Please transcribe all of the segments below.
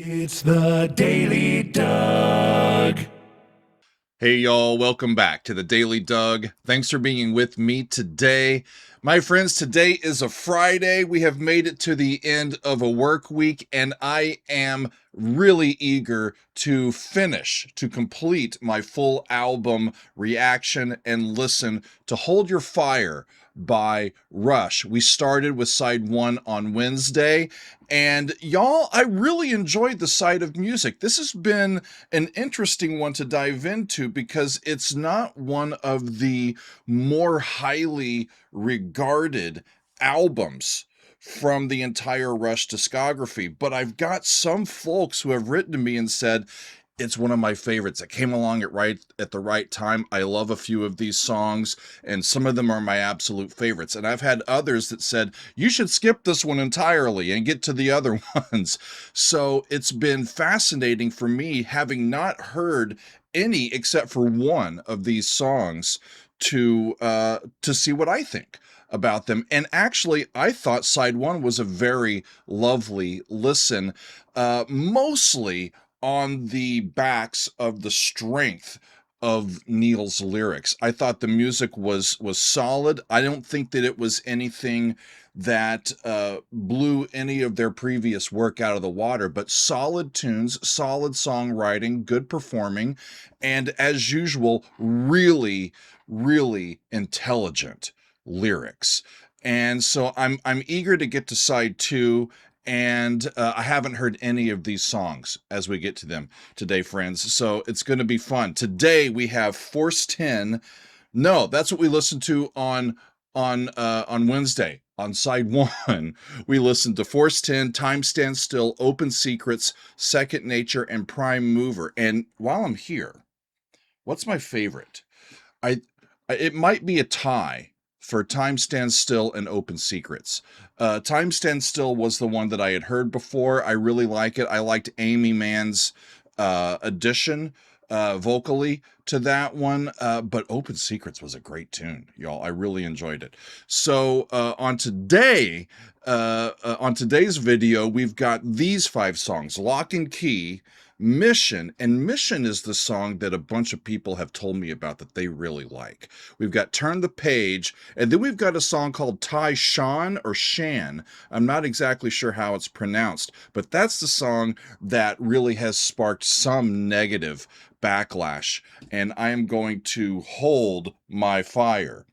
It's the Daily Doug. Hey y'all, welcome back to the Daily Doug. Thanks for being with me today. My friends, today is a Friday. We have made it to the end of a work week, and I am really eager to complete my full album reaction and listen to Hold Your Fire by Rush. We started with side one on Wednesday, and y'all, I really enjoyed the side of music. This has been an interesting one to dive into because it's not one of the more highly regarded albums from the entire Rush discography. But I've got some folks who have written to me and said, it's one of my favorites. It came along at the right time. I love a few of these songs, and some of them are my absolute favorites. And I've had others that said, you should skip this one entirely and get to the other ones. So it's been fascinating for me, having not heard any except for one of these songs, to see what I think about them. And actually, I thought side one was a very lovely listen, mostly on the backs of the strength of Neil's lyrics. I thought the music was solid. I don't think that it was anything that blew any of their previous work out of the water, but solid tunes, solid songwriting, good performing, and as usual, really, really intelligent lyrics. And so I'm eager to get to side two, and I haven't heard any of these songs as we get to them today, friends. So it's going to be fun. Today we have Force 10. No, that's what we listened to on Wednesday. On side one, we listened to Force 10, Time Stands Still, Open Secrets, Second Nature, and Prime Mover. And while I'm here, what's my favorite? I it might be a tie for Time Stands Still and Open Secrets. Time Stands Still was the one that I had heard before. I really like it. I liked Amy Mann's addition vocally to that one, but Open Secrets was a great tune, y'all. I really enjoyed it. So on today's video, we've got these 5 songs: Lock and Key, Mission, and Mission is the song that a bunch of people have told me about that they really like. We've got Turn the Page, and then we've got a song called Tai Shan or Shan. I'm not exactly sure how it's pronounced, but that's the song that really has sparked some negative backlash, and I am going to hold my fire,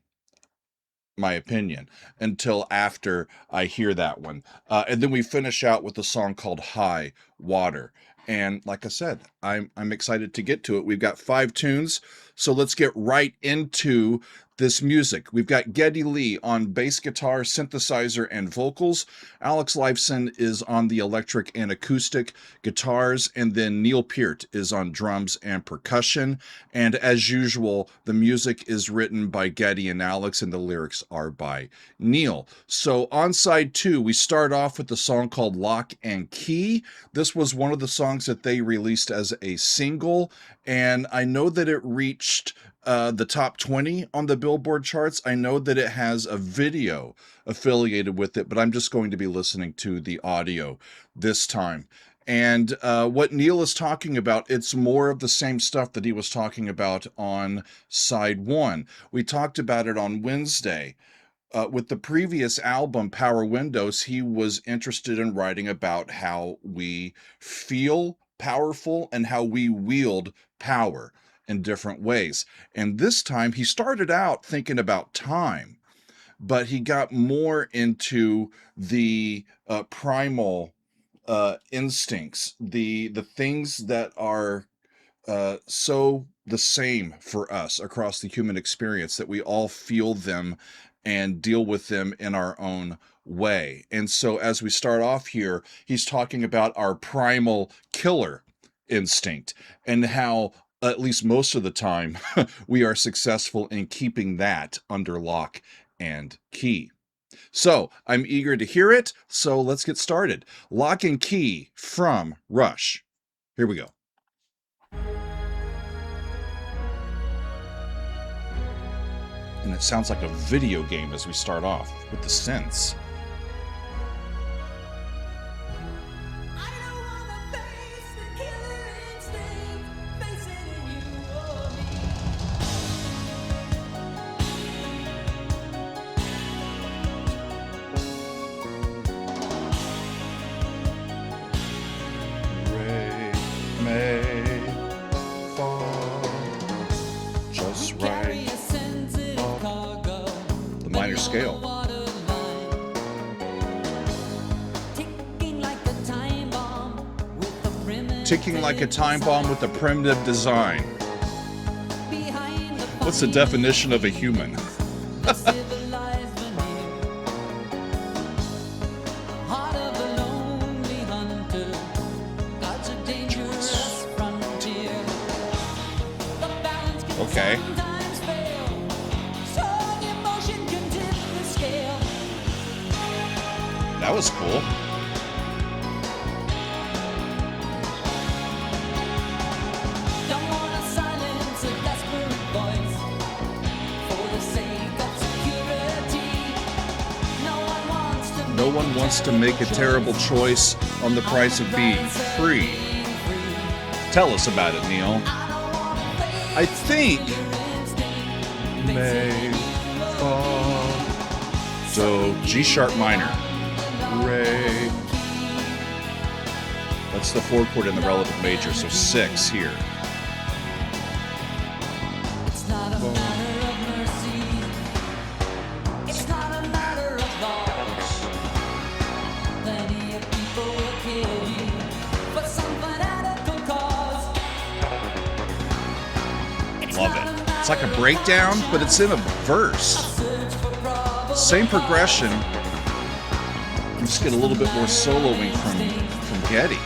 my opinion, until after I hear that one. And then we finish out with a song called High Water. And like I said, I'm excited to get to it. We've got 5 tunes, so let's get right into this music. We've got Geddy Lee on bass guitar, synthesizer, and vocals. Alex Lifeson is on the electric and acoustic guitars, and then Neil Peart is on drums and percussion. And as usual, the music is written by Geddy and Alex, and the lyrics are by Neil. So on side 2, we start off with the song called Lock and Key. This was one of the songs that they released as a single, and I know that it reached the top 20 on the Billboard charts. I know that it has a video affiliated with it, but I'm just going to be listening to the audio this time. And what Neil is talking about, it's more of the same stuff that he was talking about on side 1. We talked about it on Wednesday. With the previous album, Power Windows, he was interested in writing about how we feel powerful and how we wield power in different ways. And this time he started out thinking about time, but he got more into the primal instincts, the things that are so the same for us across the human experience, that we all feel them and deal with them in our own way. And so as we start off here, he's talking about our primal killer instinct and how, at least most of the time, we are successful in keeping that under lock and key. So I'm eager to hear it. So let's get started. Lock and Key from Rush. Here we go. And it sounds like a video game as we start off with the synths. I don't wanna think scale. Ticking like a time bomb with a primitive design. What's the definition of a human? Okay. That was cool. No one wants to make a terrible choice on the price of being free. Tell us about it, Neil. I think May, so G sharp minor, Re. That's the 4 chord in the relevant major, so 6 here. Love it. It's like a breakdown, but it's in a verse. Same progression. You just get a little bit more soloing from Getty.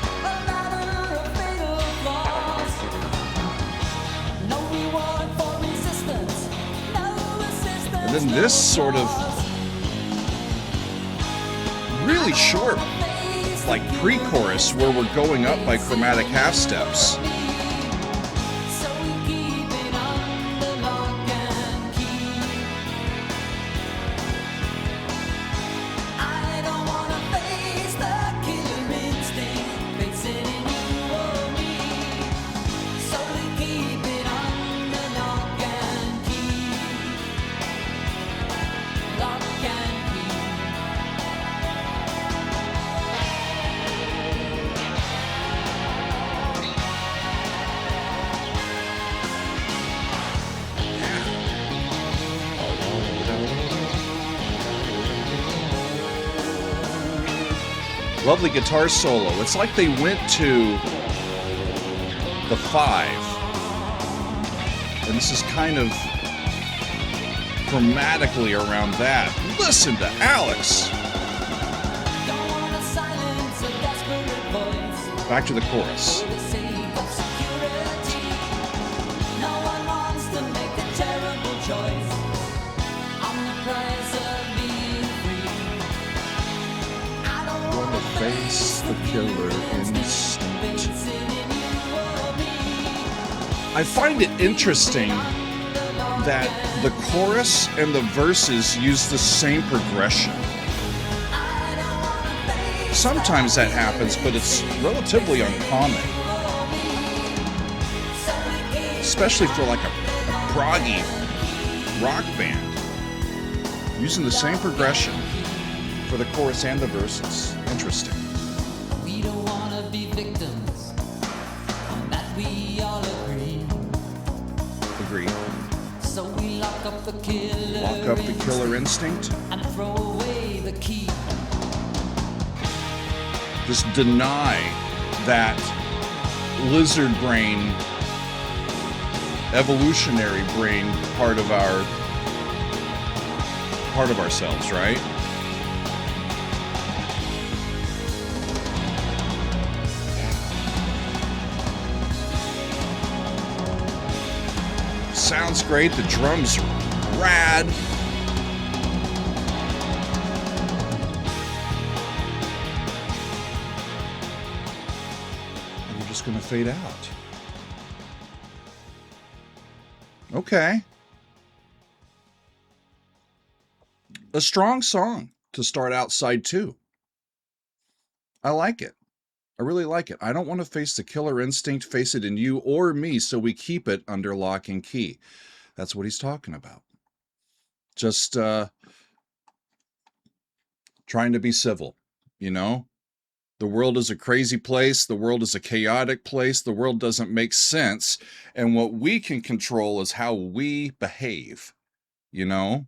And then this sort of really short, like pre-chorus, where we're going up by chromatic half steps. Lovely guitar solo. It's like they went to the 5. And this is kind of chromatically around that. Listen to Alex. Back to the chorus. Face the killer instinct. I find it interesting that the chorus and the verses use the same progression. Sometimes that happens, but it's relatively uncommon. Especially for like a proggy rock band. Using the same progression for the chorus and the verses. Interesting. We don't want to be victims, on that we all agree. Agree. So we lock up the killer. Lock up the killer instinct. And throw away the key. Just deny that lizard brain, evolutionary brain part of ourselves, right? Sounds great. The drums are rad. And you're just going to fade out. Okay. A strong song to start out side 2. I like it. I really like it. I don't want to face the killer instinct, face it in you or me, so we keep it under lock and key. That's what he's talking about. Just trying to be civil, you know? The world is a crazy place. The world is a chaotic place. The world doesn't make sense. And what we can control is how we behave, you know?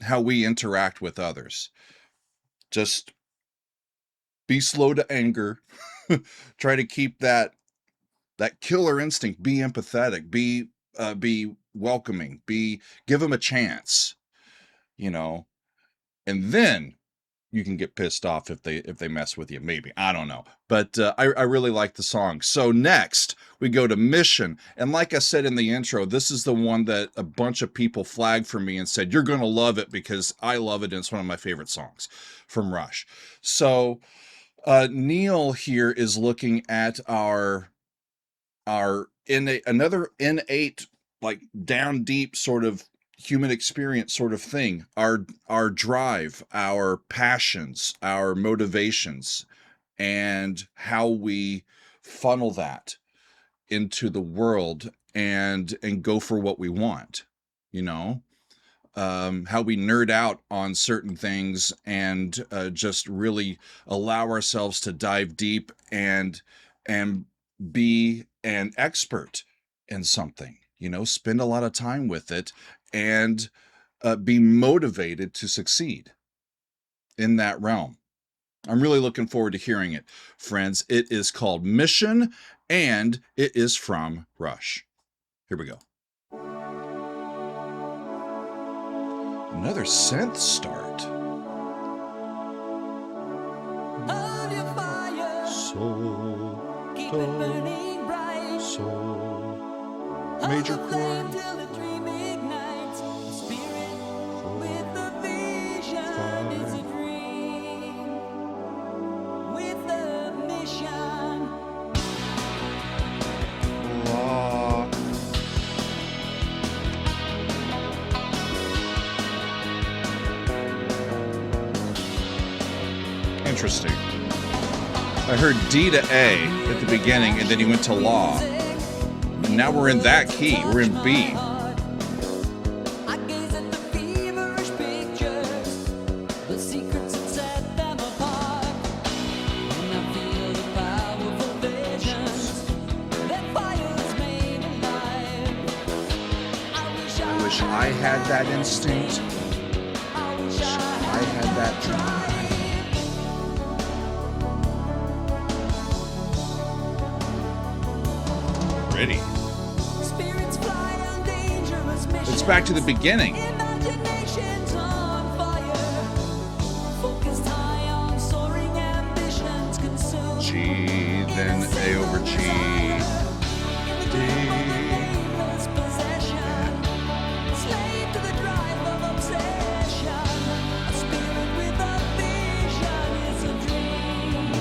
how we interact with others. Just be slow to anger. Try to keep that killer instinct. Be empathetic. Be welcoming. Give them a chance. You know, and then you can get pissed off if they mess with you. Maybe, I don't know, but I really like the song. So next we go to Mission, and like I said in the intro, this is the one that a bunch of people flagged for me and said you're gonna love it because I love it and it's one of my favorite songs from Rush. So Neil here is looking at our another innate, like down deep sort of human experience sort of thing, our drive, our passions, our motivations, and how we funnel that into the world and go for what we want, you know. How we nerd out on certain things and just really allow ourselves to dive deep and be an expert in something, you know, spend a lot of time with it and be motivated to succeed in that realm. I'm really looking forward to hearing it, friends. It is called Mission, and it is from Rush. Here we go. Another synth start. Hold your fire, So, keep it burning bright. major Hold the flame chord. till the dream ignites. Spirit with the vision is a dream. With a mission. La. Interesting. I heard D to A at the beginning, and then he went to La. And now we're in that key. We're in B. I gaze at the feverish pictures, the secrets that set them apart. And I feel the powerful visions that fire's made alive. I wish I had that instinct. I wish I had that drive. Ready. Spirits fly on dangerous missions. It's back to the beginning. Imaginations on fire. Focused high on soaring ambitions consumed. G, then A over G. D. Nameless possession. Slave to the drive of obsession. A spirit with a vision is a dream.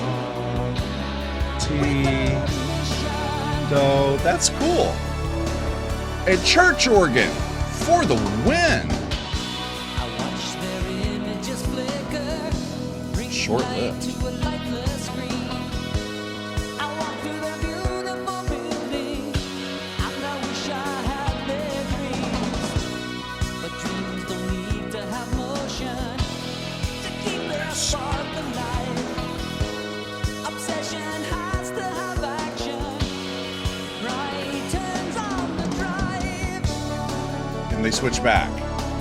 T. Mission. So that's cool. A church organ for the win. I watch their images flicker, bringing Short-lived. light to a lifeless screen. I walk through their beautiful building, and I wish I had their dreams. But dreams don't need to have motion to keep their spark alive. Obsession has to have action. Right turns on the drive. And they switch back.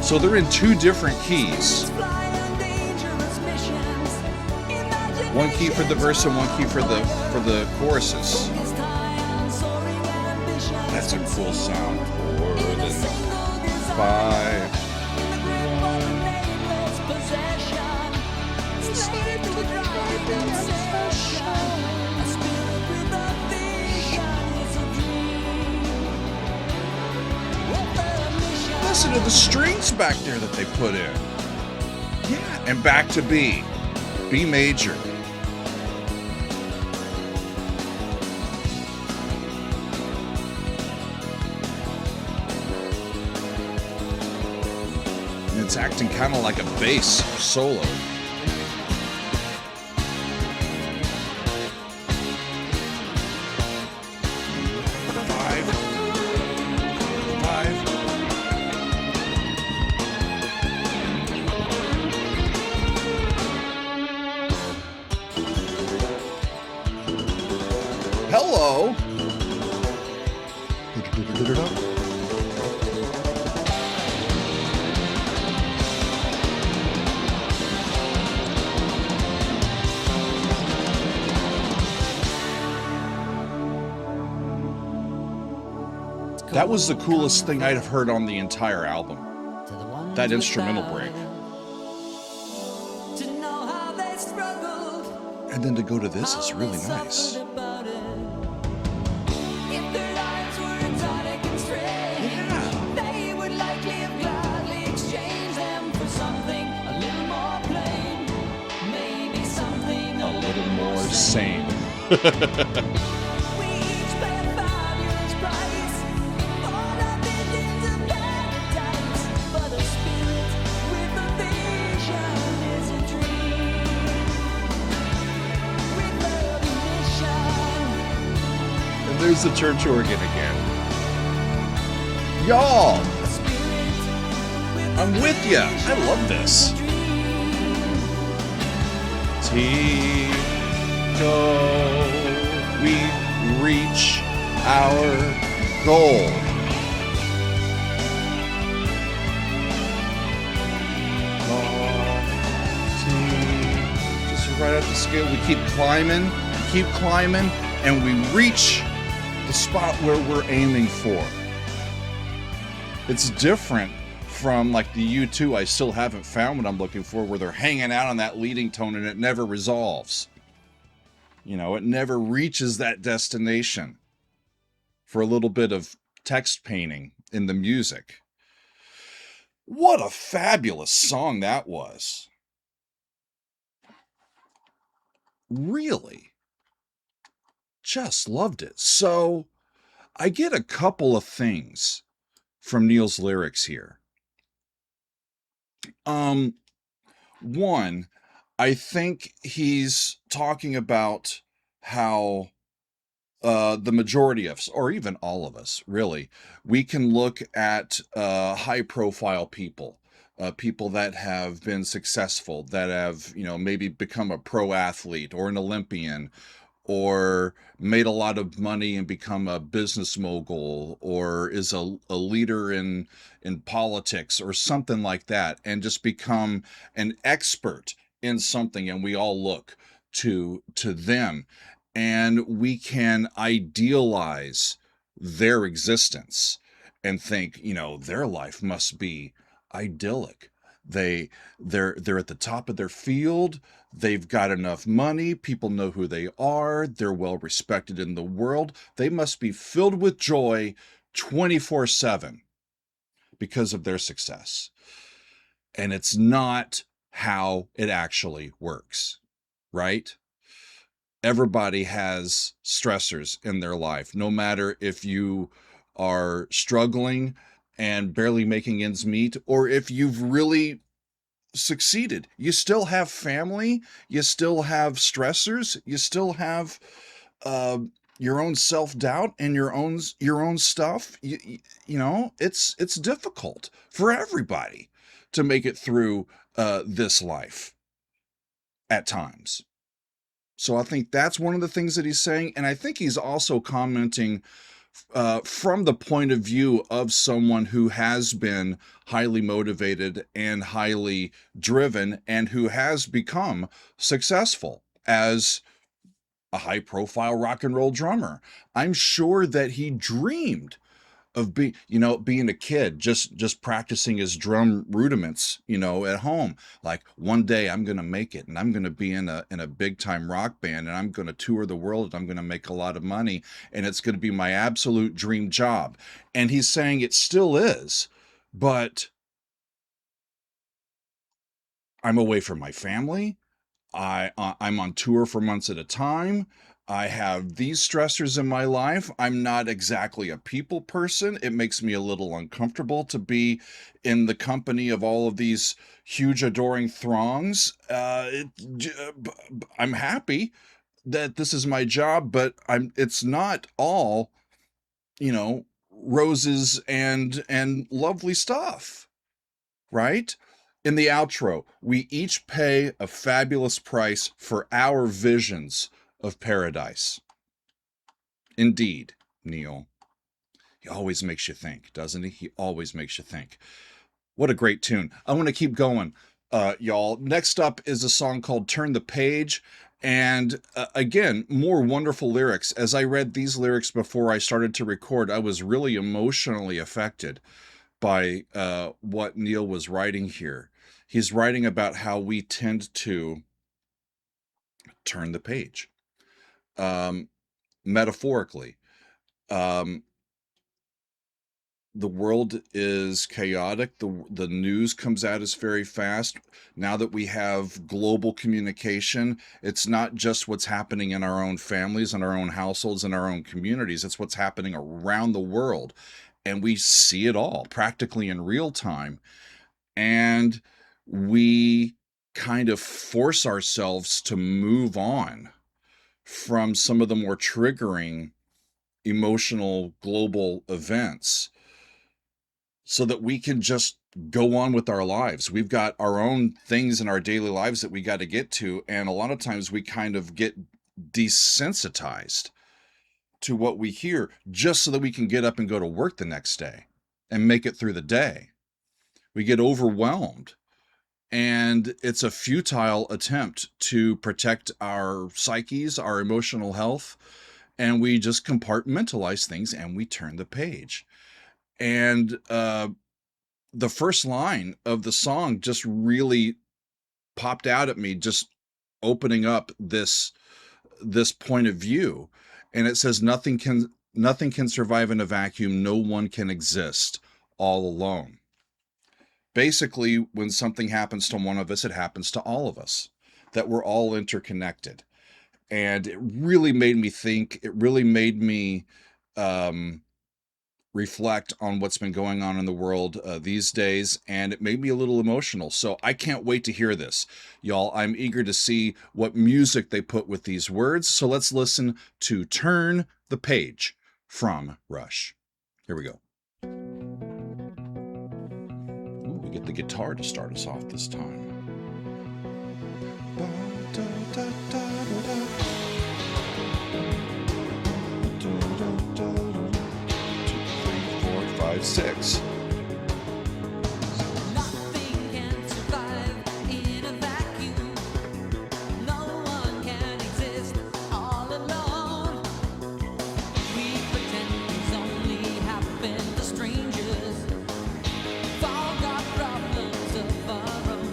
So they're in two different keys. One key for the verse and one key for the choruses. That's a cool sound. 4 then 5. Listen to the strings back there that they put in. Yeah, and back to B. B major. And it's acting kind of like a bass solo. Hello. That was the coolest thing I'd have heard on the entire album. That instrumental break. And then to go to this is really nice. Sane. And there's the church organ again. Y'all, I'm with ya. I love this. We reach our goal. Just right up the scale. We keep climbing, and we reach the spot where we're aiming for. It's different from like the U2 I still haven't found what I'm looking for, where they're hanging out on that leading tone and it never resolves. You know, it never reaches that destination for a little bit of text painting in the music. What a fabulous song that was. Really. Just loved it. So I get a couple of things from Neil's lyrics here. One, I think he's talking about how the majority of us, or even all of us, really, we can look at high-profile people, people that have been successful, that have, you know, maybe become a pro athlete or an Olympian, or made a lot of money and become a business mogul, or is a leader in politics or something like that, and just become an expert in something, and we all look to them, and we can idealize their existence and think, you know, their life must be idyllic. They're at the top of their field. They've got enough money. People know who they are. They're well respected in the world. They must be filled with joy 24/7 because of their success. And it's not how it actually works, right? Everybody has stressors in their life, no matter if you are struggling and barely making ends meet, or if you've really succeeded. You still have family, you still have stressors, you still have your own self-doubt and your own stuff. You know, it's difficult for everybody to make it through this life at times. So I think that's one of the things that he's saying, and I think he's also commenting from the point of view of someone who has been highly motivated and highly driven, and who has become successful as a high-profile rock and roll drummer. I'm sure that he dreamed of being a kid, just practicing his drum rudiments, at home. Like, one day I'm going to make it, and I'm going to be in a big time rock band, and I'm going to tour the world, and I'm going to make a lot of money, and it's going to be my absolute dream job. And he's saying it still is, but I'm away from my family. I'm on tour for months at a time. I have these stressors in my life. I'm not exactly a people person. It makes me a little uncomfortable to be in the company of all of these huge adoring throngs. I'm happy that this is my job, but it's not all, roses and lovely stuff, right? In the outro, we each pay a fabulous price for our visions of paradise. Indeed, Neil. He always makes you think, doesn't he? He always makes you think. What a great tune. I want to keep going, y'all. Next up is a song called Turn the Page, And again, more wonderful lyrics. As I read these lyrics before I started to record, I was really emotionally affected by what Neil was writing here. He's writing about how we tend to turn the page, metaphorically. The world is chaotic. The news comes at us very fast. Now that we have global communication, it's not just what's happening in our own families and our own households and our own communities. It's what's happening around the world. And we see it all practically in real time. And we kind of force ourselves to move on from some of the more triggering emotional global events so that we can just go on with our lives. We've got our own things in our daily lives that we got to get to. And a lot of times we kind of get desensitized to what we hear just so that we can get up and go to work the next day and make it through the day. We get overwhelmed. And it's a futile attempt to protect our psyches, our emotional health, and we just compartmentalize things and we turn the page. And the first line of the song just really popped out at me, just opening up this point of view. And it says, nothing can survive in a vacuum. No one can exist all alone. Basically, when something happens to one of us, it happens to all of us, that we're all interconnected. And it really made me think, it really made me reflect on what's been going on in the world these days, and it made me a little emotional. So I can't wait to hear this, y'all. I'm eager to see what music they put with these words. So let's listen to Turn the Page from Rush. Here we go. Ooh, we get the guitar to start us off this time. 5, 6. Nothing can survive in a vacuum. No one can exist all alone. We pretend things only happen to strangers. We've all got problems of our own.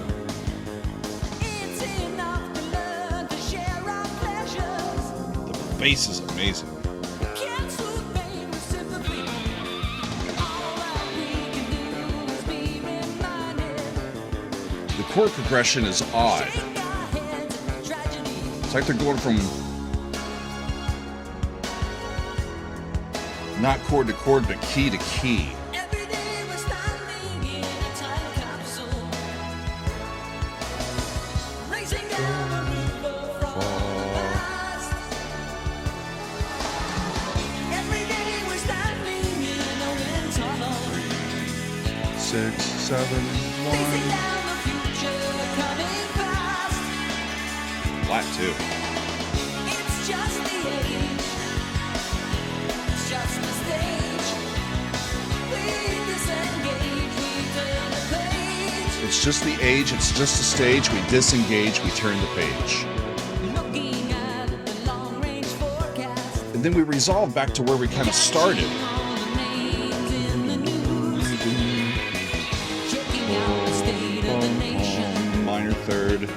It's enough to learn to share our pleasures. The bass is amazing. Can't soothe pain with sympathy. All that we can do is be reminded. The chord progression is odd. Shake our heads at tragedy. It's like they're going from not chord to chord, but key to key. Every day we're standing in a time capsule, racing down the river from the past. Every day we're standing in a wind tunnel, 6, 7, facing 1. down the future coming fast. Flat 2. It's just the age, it's just the stage. We disengage, we turn the page. It's just the age, it's just the stage. We disengage, we turn the page. Looking at the long-range forecast. And then we resolve back to where we kind of started. All the names in the news, checking out the state of the nation, Minor third.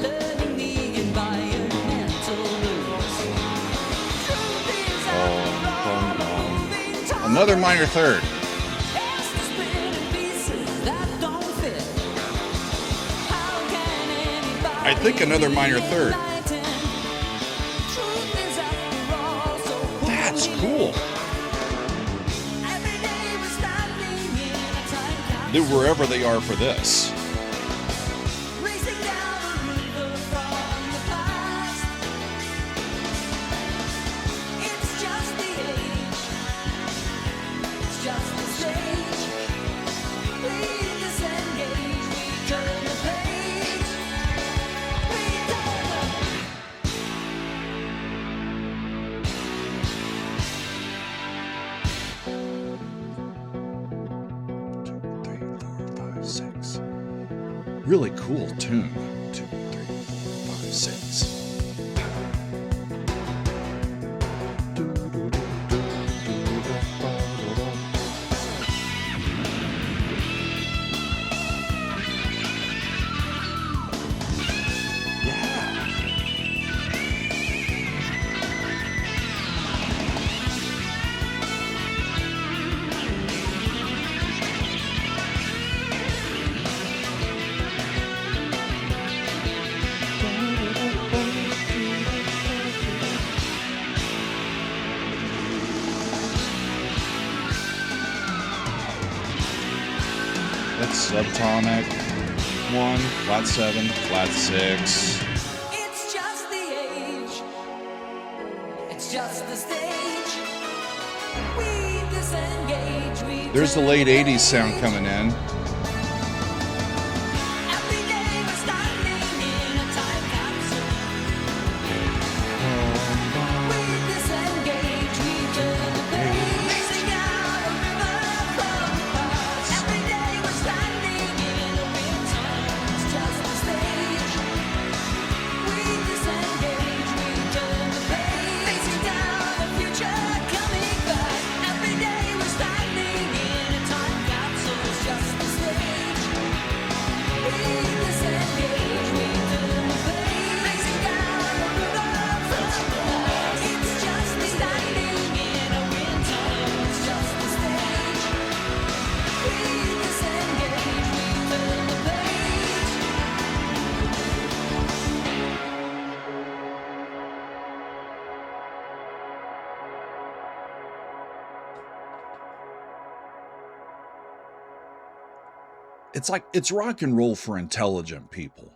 learning the environmental rules. Truth is after all, moving towards Another minor third. us to spin in pieces that don't fit. How can anybody I think another minor third. enlighten? Truth is after all so That's cool. every day we're standing in a time capsule. Then wherever they are for this. Racing down the river from the past. It's just the age, it's just the stage. We disengage, we turn the page. We turn the Two, 3, 4, 5, 6. Really cool tune. 2, 3, 4, 5, 6. subtonic, 1, flat 7, flat 6. It's just the age. It's just the stage. We disengage. We There's the late 80s sound coming in. Every day we're standing in a time capsule. We disengage. We turn the page. Racing down a river from the past. Every day we're standing in a wind tunnel. It's just the stage. We disengage. We turn the page. Racing down a future coming back. Every day we're standing in a time capsule. It's just the stage. We disengage. We turn the page. Racing down a river from the past. It's just the standing in a wind tunnel. It's just the stage. We disengage. We turn the page. It's like it's rock and roll for intelligent people.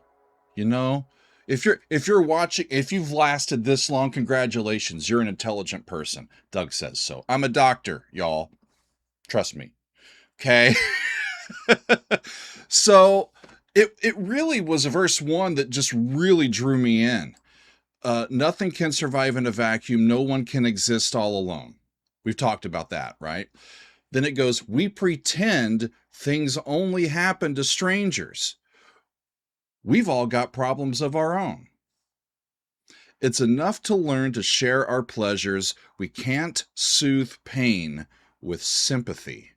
You know? If you're watching, if you've lasted this long, congratulations, you're an intelligent person. Doug says so. I'm a doctor, y'all. Trust me. Okay. So it really was verse 1 that just really drew me in. Nothing can survive in a vacuum. No one can exist all alone. We've talked about that, right? Then it goes, we pretend things only happen to strangers. We've all got problems of our own. It's enough to learn to share our pleasures. We can't soothe pain with sympathy.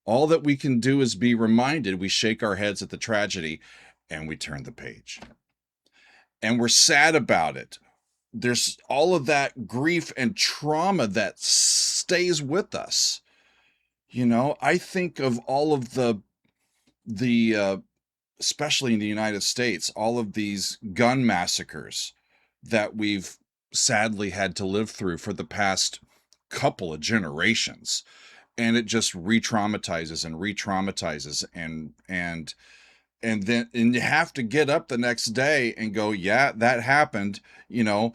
All that we can do is be reminded. We shake our heads at the tragedy and we turn the page. And we're sad about it. There's all of that grief and trauma that stays with us. You know, I think of all of the especially in the United States, all of these gun massacres that we've sadly had to live through for the past couple of generations. And it just re-traumatizes and then you have to get up the next day and go, yeah, that happened, you know,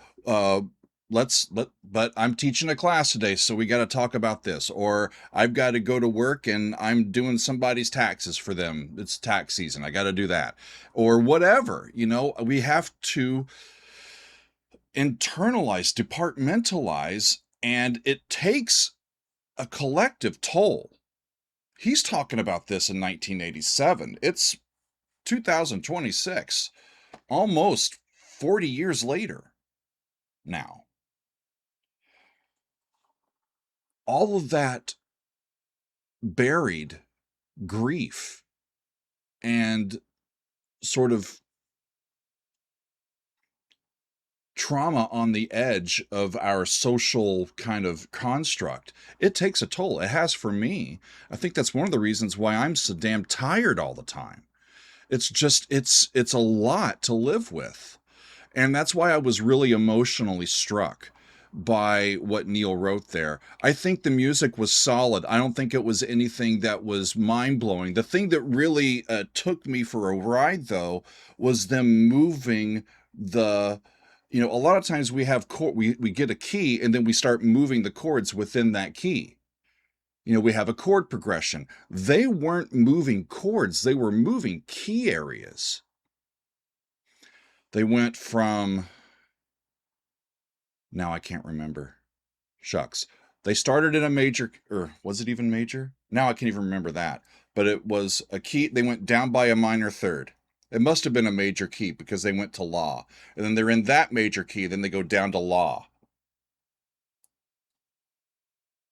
but I'm teaching a class today, so we got to talk about this, or I've got to go to work and I'm doing somebody's taxes for them. It's tax season. I got to do that, or whatever, you know. We have to internalize, departmentalize, and it takes a collective toll. He's talking about this in 1987. It's 2026, almost 40 years later now. All of that buried grief and sort of trauma on the edge of our social kind of construct, it takes a toll. It has for me. I think that's one of the reasons why I'm so damn tired all the time. It's just, it's a lot to live with. And that's why I was really emotionally struck by what Neil wrote there. I think the music was solid. I don't think it was anything that was mind-blowing. The thing that really took me for a ride, though, was them moving the, you know, a lot of times we have we get a key and then we start moving the chords within that key. You know, we have a chord progression. They weren't moving chords. They were moving key areas. They went from, now I can't remember. Shucks. They started in a major, or was it even major? Now I can't even remember that. But it was a key. They went down by a minor third. It must have been a major key because they went to La. And then they're in that major key. Then they go down to La.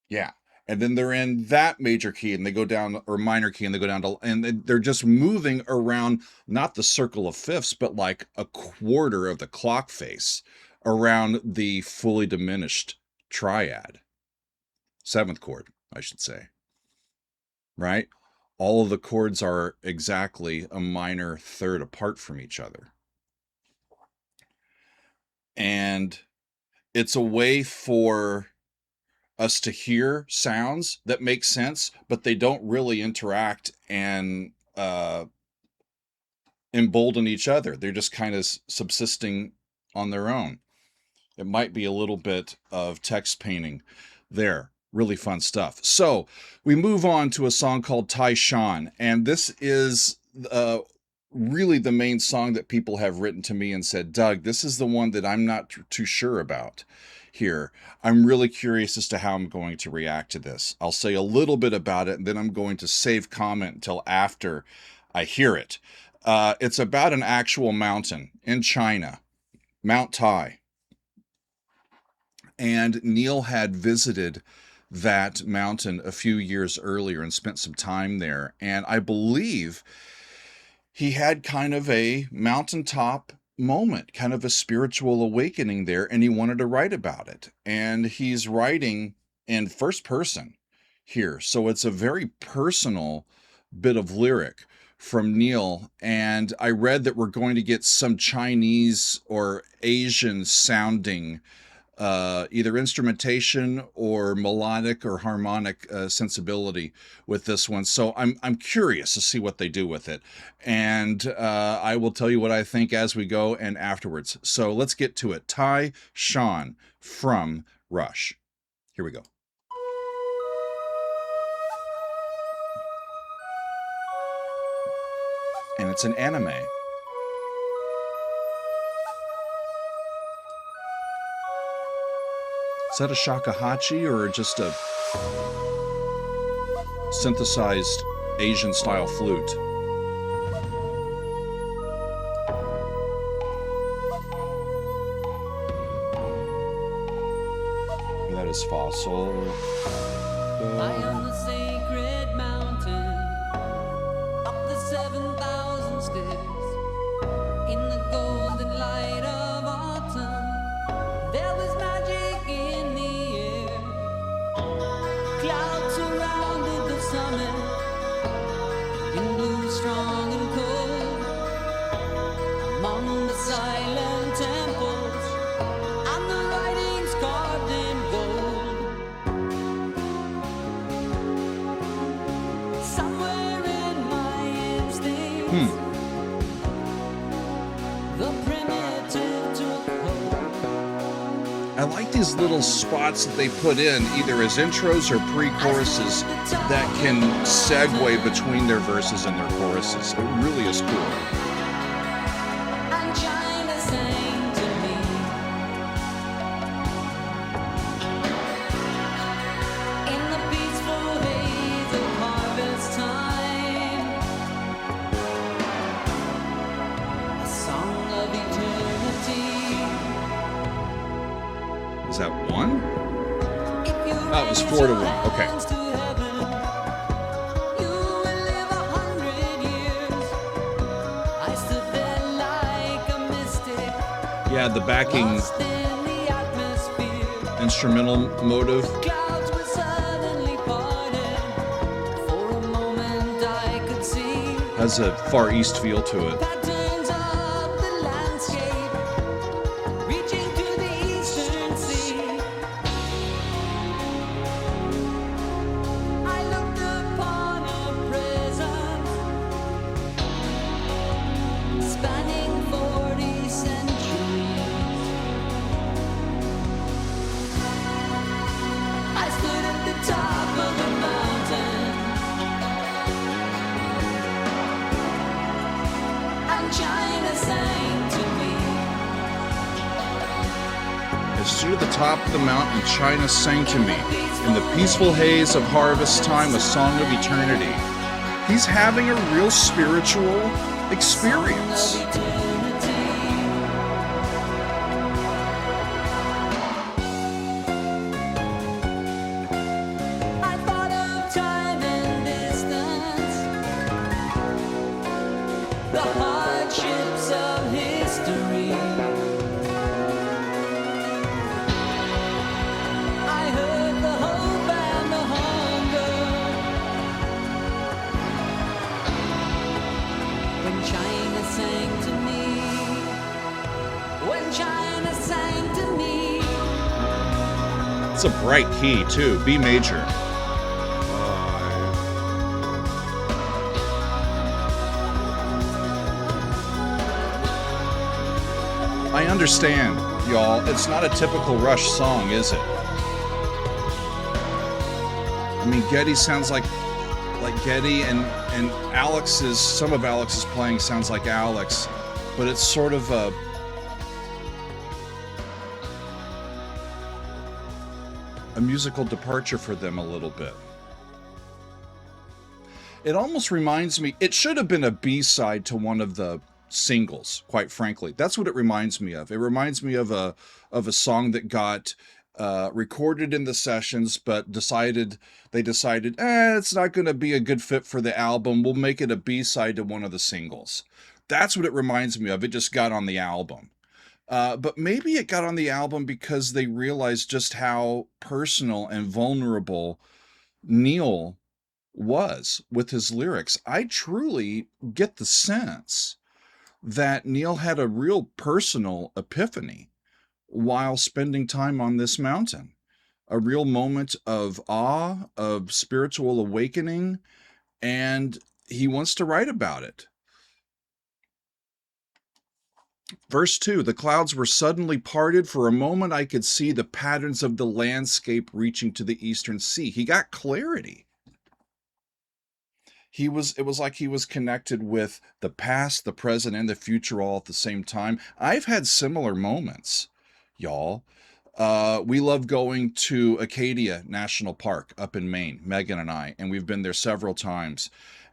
Yeah. And then they're in that major key and they go down, or minor key, and they go down to, and they're just moving around, not the circle of fifths, but like a quarter of the clock face around the fully diminished triad. Seventh chord, I should say. Right? All of the chords are exactly a minor third apart from each other. And it's a way for us to hear sounds that make sense, but they don't really interact and embolden each other. They're just kind of subsisting on their own. It might be a little bit of text painting there. Really fun stuff. So we move on to a song called Tai Shan, and this is really the main song that people have written to me and said, Doug, this is the one that I'm not too sure about here. I'm really curious as to how I'm going to react to this. I'll say a little bit about it, and then I'm going to save comment until after I hear it. It's about an actual mountain in China, Mount Tai. And Neil had visited that mountain a few years earlier and spent some time there. And I believe he had kind of a mountaintop moment, kind of a spiritual awakening there, and he wanted to write about it. And he's writing in first person here. So it's a very personal bit of lyric from Neil. And I read that we're going to get some Chinese or Asian sounding either instrumentation or melodic or harmonic sensibility with this one. So I'm curious to see what they do with it. And I will tell you what I think as we go and afterwards. So let's get to it. Tai Shan from Rush. Here we go. And it's an anime. Is that a shakuhachi or just a synthesized Asian-style flute? That is fossil. High on the sacred mountain, up the 7,000 steps, in the golden light of autumn, there was magic in the air. Clouds surrounded the summit, wind blew strong and cold, among the silent temples, and the writings carved in gold. Somewhere in my instincts, the primitive took hold. I like these little spots that they put in, either as intros or pre-choruses, that can segue between their verses and their choruses. It really is cool. And China sang to me. In the peaceful haze of harvest time, a song of eternity. Is that one? If you Oh, it was raise 4 to your 1. Okay. hands to heaven, you will live 100 years. I stood there like a mystic, Yeah, the backing lost in the atmosphere. instrumental motive. Clouds were suddenly parted. For a moment I could see Has a Far East feel to it. patterns of the landscape reaching to the eastern sea. I looked upon a presence spanning 40 centuries. I stood at the top of the mountain, and China sang to me. I stood at the top of the mountain, and China sang to me. In the peaceful haze of harvest time, a song of eternity. He's having a real spiritual experience. Of eternity. I thought of time and distance, the hardships of history. I heard the hope and the hunger when China sang to me. When China sang to me. It's a bright key, too. B major. understand, y'all, it's not a typical Rush song, is it? I mean, Geddy sounds like Geddy, and some of Alex's playing sounds like Alex, but it's sort of a musical departure for them a little bit. It almost reminds me, it should have been a B-side to one of the singles, quite frankly. That's what it reminds me of. It reminds me of a song that got recorded in the sessions, but they decided, it's not going to be a good fit for the album. We'll make it a B-side to one of the singles. That's what it reminds me of. It just got on the album. But maybe it got on the album because they realized just how personal and vulnerable Neil was with his lyrics. I truly get the sense that Neil had a real personal epiphany while spending time on this mountain. A real moment of awe, of spiritual awakening, and he wants to write about it. Verse 2, the clouds were suddenly parted. For a moment I could see the patterns of the landscape reaching to the eastern sea. He got clarity. It was like he was connected with the past, the present, and the future all at the same time. I've had similar moments, y'all. We love going to Acadia National Park up in Maine, Megan and I, and we've been there several times.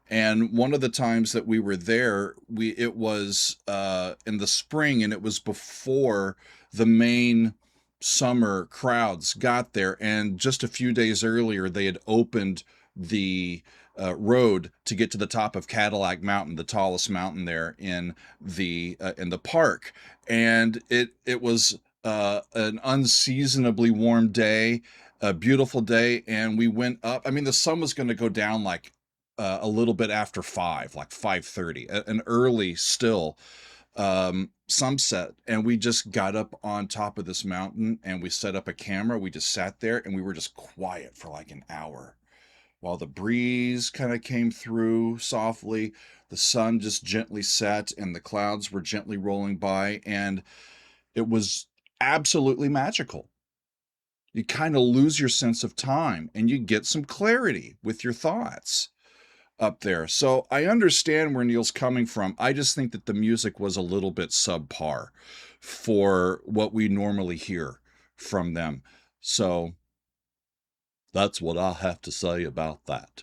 And one of the times that we were there, it was in the spring, and it was before the main summer crowds got there. And just a few days earlier, they had opened the road to get to the top of Cadillac Mountain, the tallest mountain there in the park. And it was an unseasonably warm day, a beautiful day, and we went up. I mean, the sun was going to go down like a little bit after 5, like 5:30, an early still sunset, and we just got up on top of this mountain and we set up a camera. We just sat there and we were just quiet for like an hour while the breeze kind of came through softly. The sun just gently set and the clouds were gently rolling by, and it was absolutely magical. You kind of lose your sense of time and you get some clarity with your thoughts up there. So I understand where Neil's coming from. I just think that the music was a little bit subpar for what we normally hear from them. So that's what I have to say about that.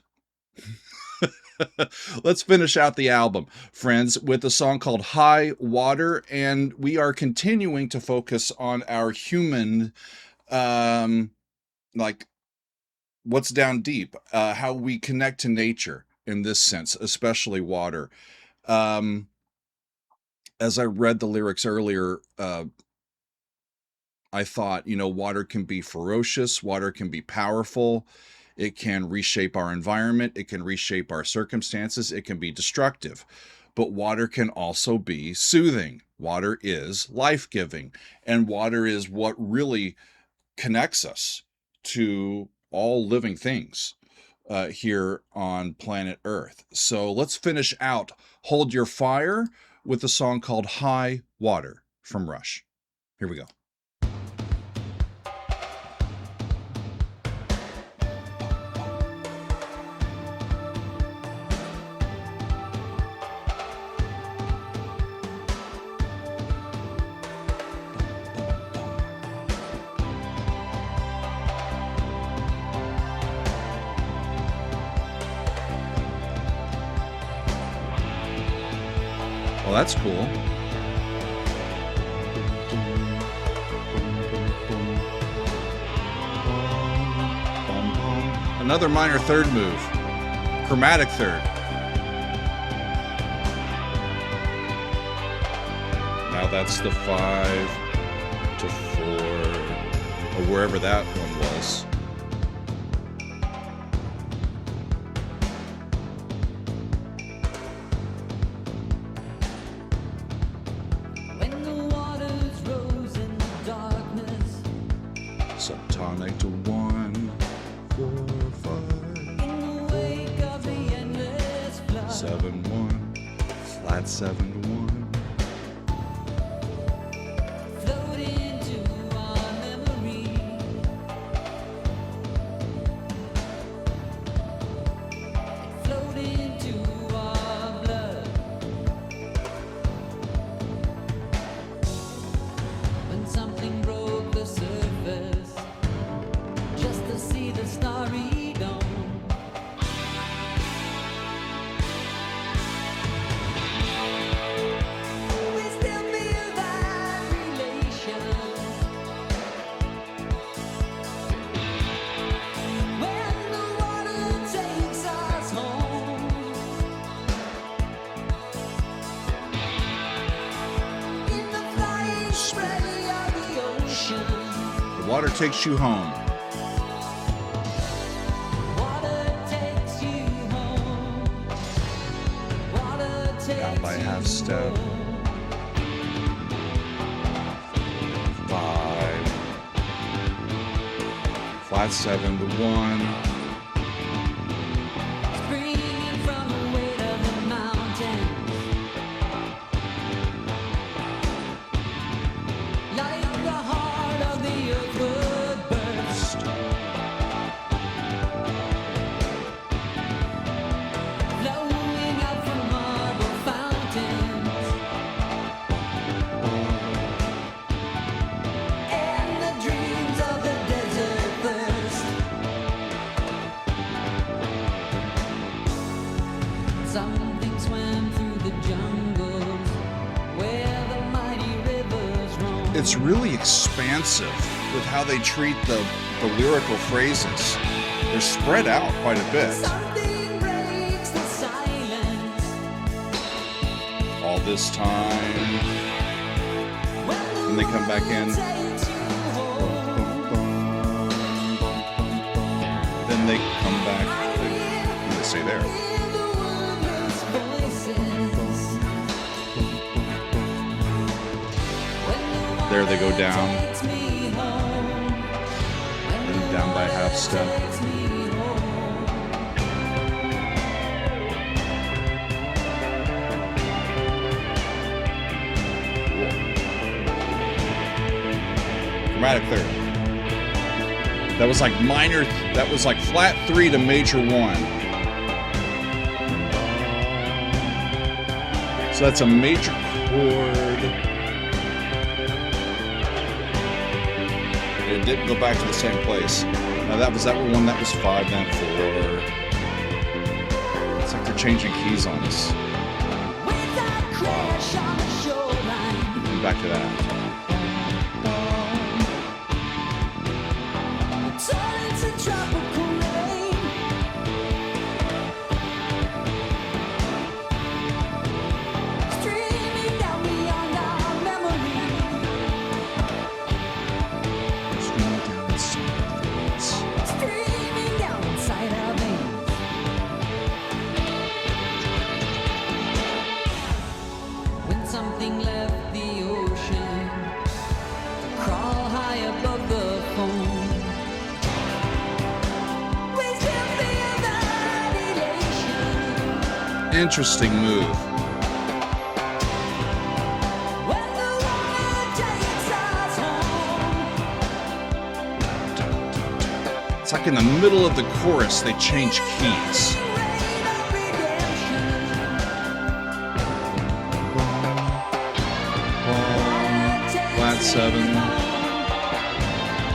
Let's finish out the album, friends, with a song called High Water, and we are continuing to focus on our human, like what's down deep, how we connect to nature in this sense, especially water. As I read the lyrics earlier, I thought, water can be ferocious, water can be powerful, it can reshape our environment, it can reshape our circumstances, it can be destructive. But water can also be soothing. Water is life-giving, and water is what really connects us to all living things here on planet Earth. So let's finish out Hold Your Fire with a song called High Water from Rush. Here we go. Well, that's cool. Another minor third move. Chromatic third. Now that's the 5 to 4, or wherever that one was. Subtonic to 1, 4, 5. 7, 1, flat 7 to 1. Water Takes You Home. Water takes you home. Water takes Down by a half step. 5. Flat 7 to 1. Springing from the weight of the mountains, like the heart of the earth would burst, flowing out from marble fountains, and the dreams of the desert thirst. Something swam through the jungles where the mighty rivers roam. It's really expansive with how they treat the lyrical phrases. They're spread out quite a bit. Something breaks the silence All this time. when the And they come back in. wind takes you home. Then they come back. They stay there. Hear the wordless voices. When the There they go water down. takes me home. When Then the down by water half step. takes me home. Chromatic third. That was like minor, that was like flat 3 to major 1. So that's a major chord. It didn't go back to the same place. Now that was that one, that was 5, then 4. It's like they're changing keys on us. With that crash on the shoreline, And back to that. turns to tropical rain. Streaming down beyond our memory. Streaming down inside our veins. When something left the ocean, crawl high above the foam. We still feel that elation Interesting move. when the water takes us home. It's like in the middle of the chorus, they change keys. Rain of redemption. Flat 7,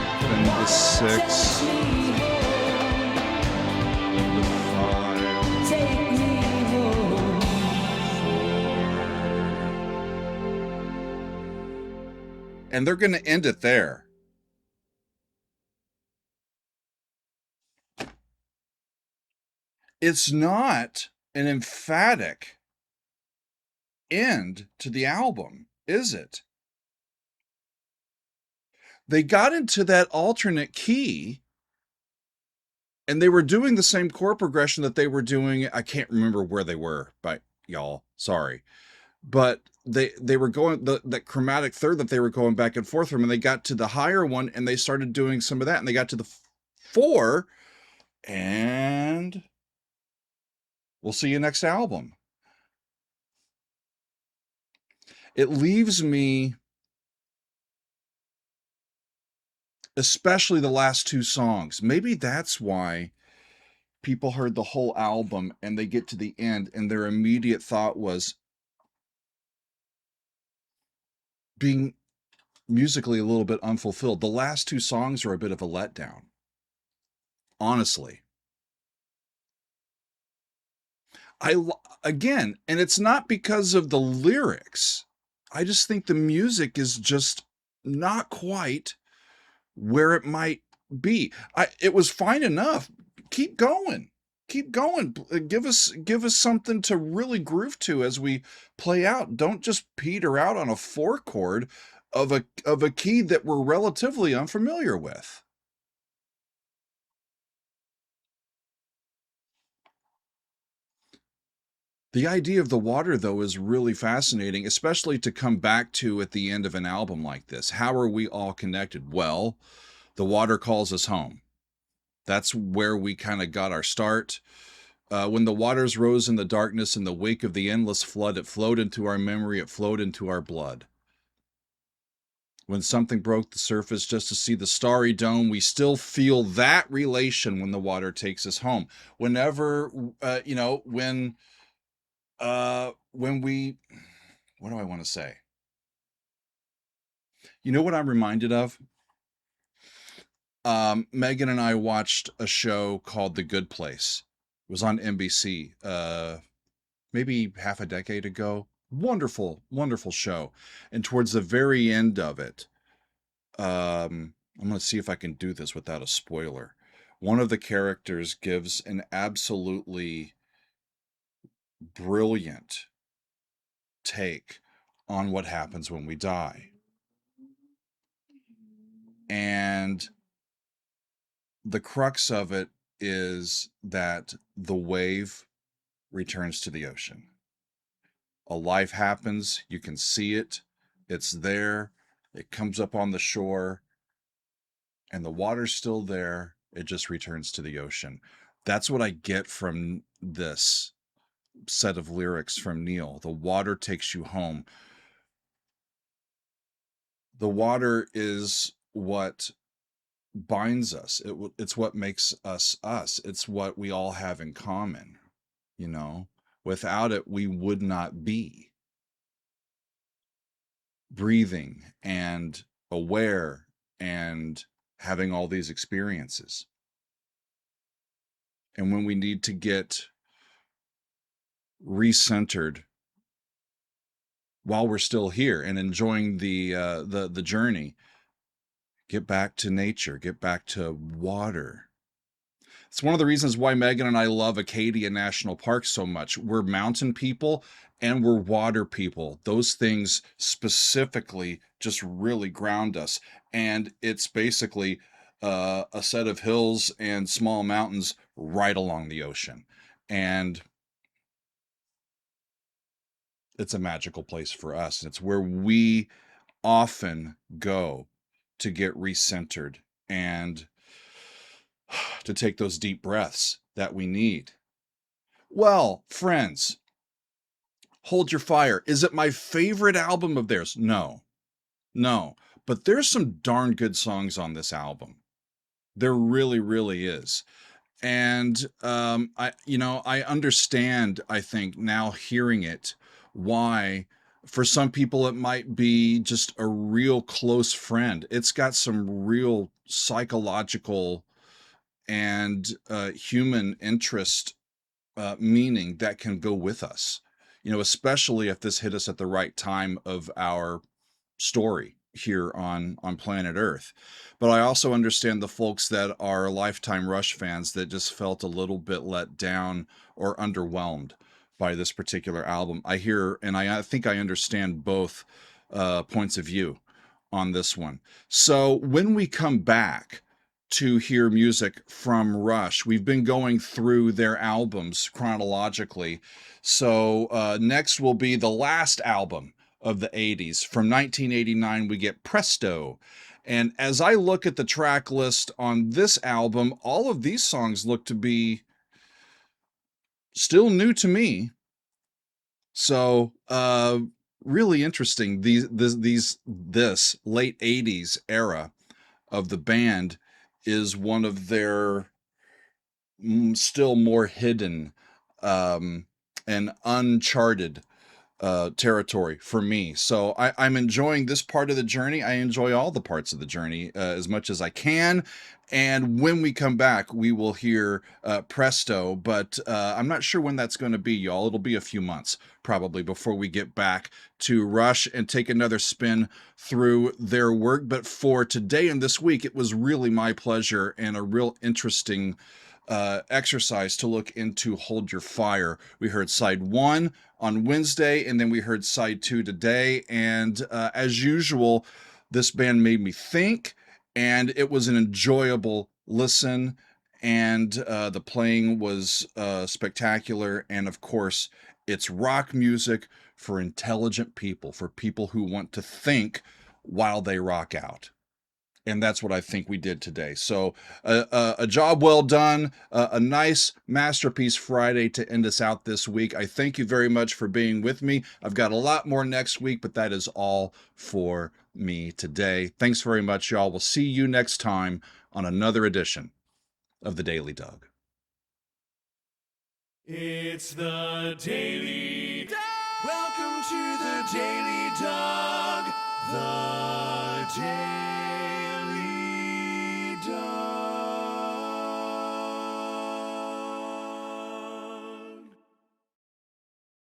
then the 6, then the 5, Take me home. 4. And they're going to end it there. It's not an emphatic end to the album, is it? They got into that alternate key and they were doing the same chord progression that they were doing. I can't remember where they were, but y'all, sorry. But they were going, that chromatic third that they were going back and forth from, and they got to the higher one and they started doing some of that, and they got to the 4, and we'll see you next album. It leaves me, especially the last 2 songs. Maybe that's why people heard the whole album and they get to the end and their immediate thought was being musically a little bit unfulfilled. The last 2 songs are a bit of a letdown. Honestly. Again, and it's not because of the lyrics. I just think the music is just not quite where it might be. It was fine enough. Keep going. Keep going. Give us something to really groove to as we play out. Don't just peter out on a 4 chord of a key that we're relatively unfamiliar with. The idea of the water, though, is really fascinating, especially to come back to at the end of an album like this. How are we all connected? Well, the water calls us home. That's where we kind of got our start. When the waters rose in the darkness in the wake of the endless flood, it flowed into our memory, it flowed into our blood. When something broke the surface just to see the starry dome, we still feel that relation when the water takes us home. Whenever, when we, what do I want to say? You know what I'm reminded of? Megan and I watched a show called The Good Place. It was on NBC, maybe half a decade ago. Wonderful, wonderful show. And towards the very end of it, I'm going to see if I can do this without a spoiler. One of the characters gives an absolutely brilliant take on what happens when we die. And the crux of it is that the wave returns to the ocean. A life happens, you can see it, it's there, it comes up on the shore, and the water's still there, it just returns to the ocean. That's what I get from this set of lyrics from Neil. The water takes you home. The water is what binds us. It's what makes us us. It's what we all have in common, you know. Without it, we would not be breathing and aware and having all these experiences. And when we need to get recentered while we're still here and enjoying the journey, get back to nature, get back to water. It's one of the reasons why Megan and I love Acadia National Park so much. We're mountain people and we're water people. Those things specifically just really ground us. And it's basically a set of hills and small mountains right along the ocean. And it's a magical place for us. It's where we often go to get recentered and to take those deep breaths that we need. Well, friends, hold your fire. Is it my favorite album of theirs? No, no. But there's some darn good songs on this album. There really, really is. And I understand, I think, now hearing it, why for some people it might be just a real close friend. It's got some real psychological and human interest meaning that can go with us, especially if this hit us at the right time of our story here on planet Earth. But I also understand the folks that are lifetime Rush fans that just felt a little bit let down or underwhelmed by this particular album. I hear, and I think I understand both points of view on this one. So when we come back to hear music from Rush, we've been going through their albums chronologically. So next will be the last album of the 80s. From 1989, we get Presto. And as I look at the track list on this album, all of these songs look to be still new to me. So, really interesting. This late 80s era of the band is one of their still more hidden and uncharted territory for me. So I'm enjoying this part of the journey. I enjoy all the parts of the journey as much as I can. And when we come back, we will hear Presto, but I'm not sure when that's going to be, y'all. It'll be a few months probably before we get back to Rush and take another spin through their work. But for today and this week, it was really my pleasure and a real interesting exercise to look into Hold Your Fire. We heard side 1 on Wednesday, and then we heard side 2 today. And as usual, this band made me think, and it was an enjoyable listen. And the playing was spectacular. And of course, it's rock music for intelligent people, for people who want to think while they rock out. And that's what I think we did today. So a job well done, a nice masterpiece Friday to end us out this week. I thank you very much for being with me. I've got a lot more next week, but that is all for me today. Thanks very much, y'all. We'll see you next time on another edition of the Daily Doug. It's the Daily Doug. Welcome to the Daily Doug. The Daily